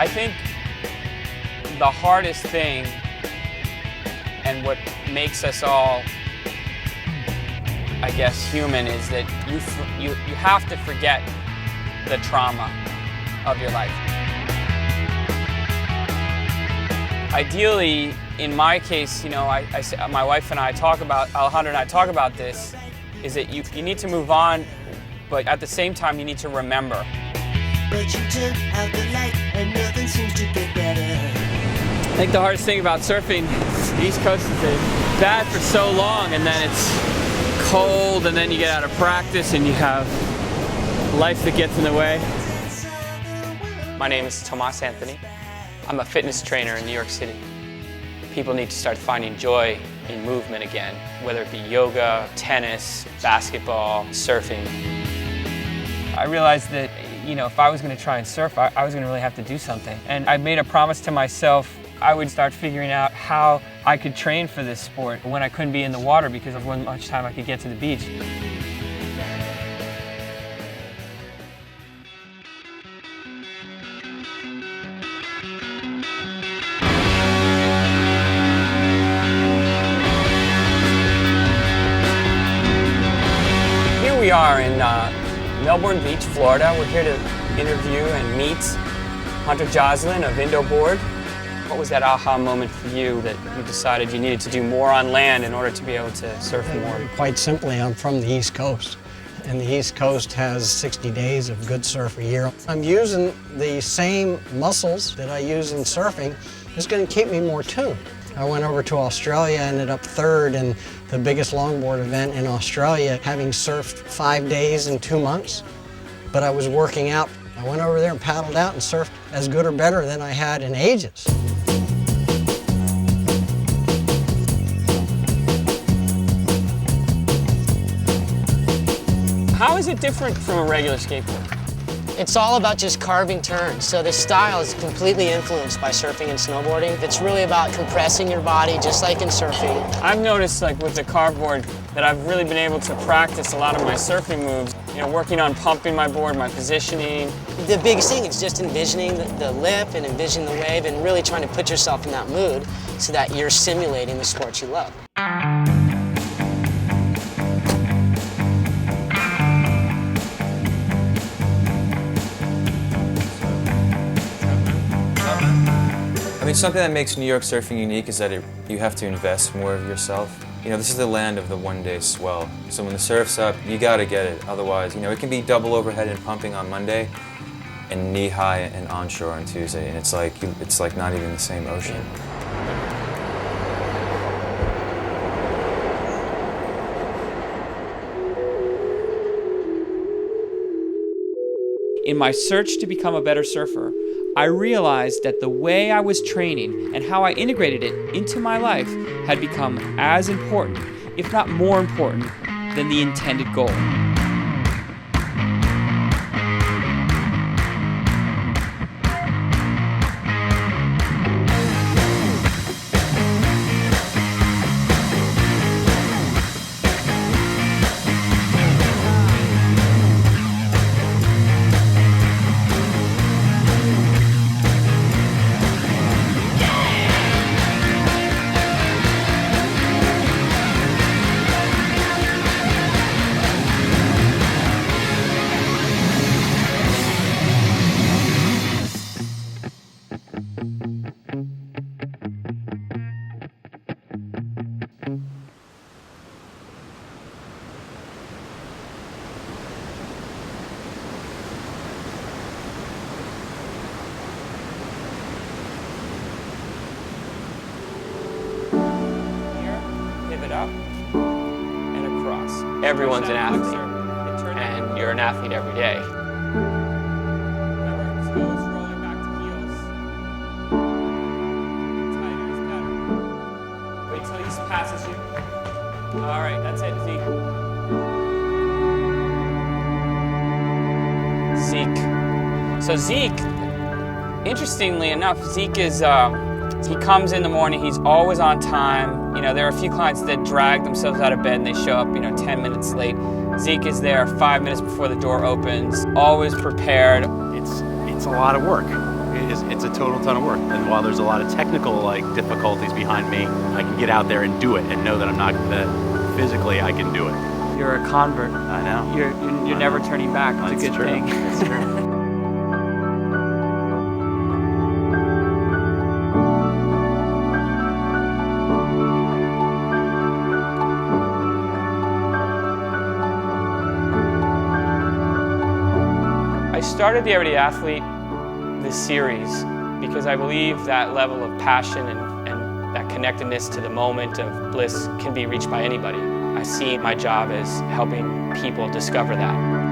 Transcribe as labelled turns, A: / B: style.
A: I think the hardest thing and what makes us all, I guess, human is that you have to forget the trauma of your life. Ideally, in my case, my wife and I Alejandra and I talk about this, is that you need to move on, but at the same time you need to remember. But you took out the light and nothing seems to get better. I think the hardest thing about surfing, the East Coast is bad for so long, and then it's cold, and then you get out of practice and you have life that gets in the way. My name is Tomas Anthony. I'm a fitness trainer in New York City. People need to start finding joy in movement again, whether it be yoga, tennis, basketball, surfing. I realized that, if I was going to try and surf, I was going to really have to do something. And I made a promise to myself I would start figuring out how I could train for this sport when I couldn't be in the water because of how much time I could get to the beach. Here we are in Melbourne Beach, Florida. We're here to interview and meet Hunter Joslin of Indo Board. What was that aha moment for you that you decided you needed to do more on land in order to be able to surf more?
B: Quite simply, I'm from the East Coast, and the East Coast has 60 days of good surf a year. I'm using the same muscles that I use in surfing. It's going to keep me more tuned. I went over to Australia, ended up third in the biggest longboard event in Australia, having surfed 5 days in 2 months, but I was working out. I went over there and paddled out and surfed as good or better than I had in ages.
A: How is it different from a regular skateboard?
C: It's all about just carving turns. So the style is completely influenced by surfing and snowboarding. It's really about compressing your body, just like in surfing.
A: I've noticed, with the carveboard, that I've really been able to practice a lot of my surfing moves. Working on pumping my board, my positioning.
C: The biggest thing is just envisioning the lip and envisioning the wave and really trying to put yourself in that mood so that you're simulating the sport you love.
D: Something that makes New York surfing unique is that you have to invest more of yourself. This is the land of the one-day swell. So when the surf's up, you gotta get it. Otherwise, it can be double overhead and pumping on Monday and knee-high and onshore on Tuesday, and it's like not even the same ocean.
A: In my search to become a better surfer, I realized that the way I was training and how I integrated it into my life had become as important, if not more important, than the intended goal. Up and across. Everyone's an athlete, and you're an athlete every day. Remember, toes rolling back to heels. Tighter is better. Wait till he passes you. All right, that's it, Zeke. So Zeke, interestingly enough, Zeke is he comes in the morning, he's always on time. There are a few clients that drag themselves out of bed and they show up, 10 minutes late. Zeke is there 5 minutes before the door opens, always prepared.
E: It's a lot of work. it's a total ton of work. And while there's a lot of technical difficulties behind me, I can get out there and do it and know that that physically I can do it.
A: You're a convert.
E: I know.
A: You're never turning back. It's a good thing.
E: That's true.
A: I started the Everyday Athlete, this series, because I believe that level of passion and that connectedness to the moment of bliss can be reached by anybody. I see my job as helping people discover that.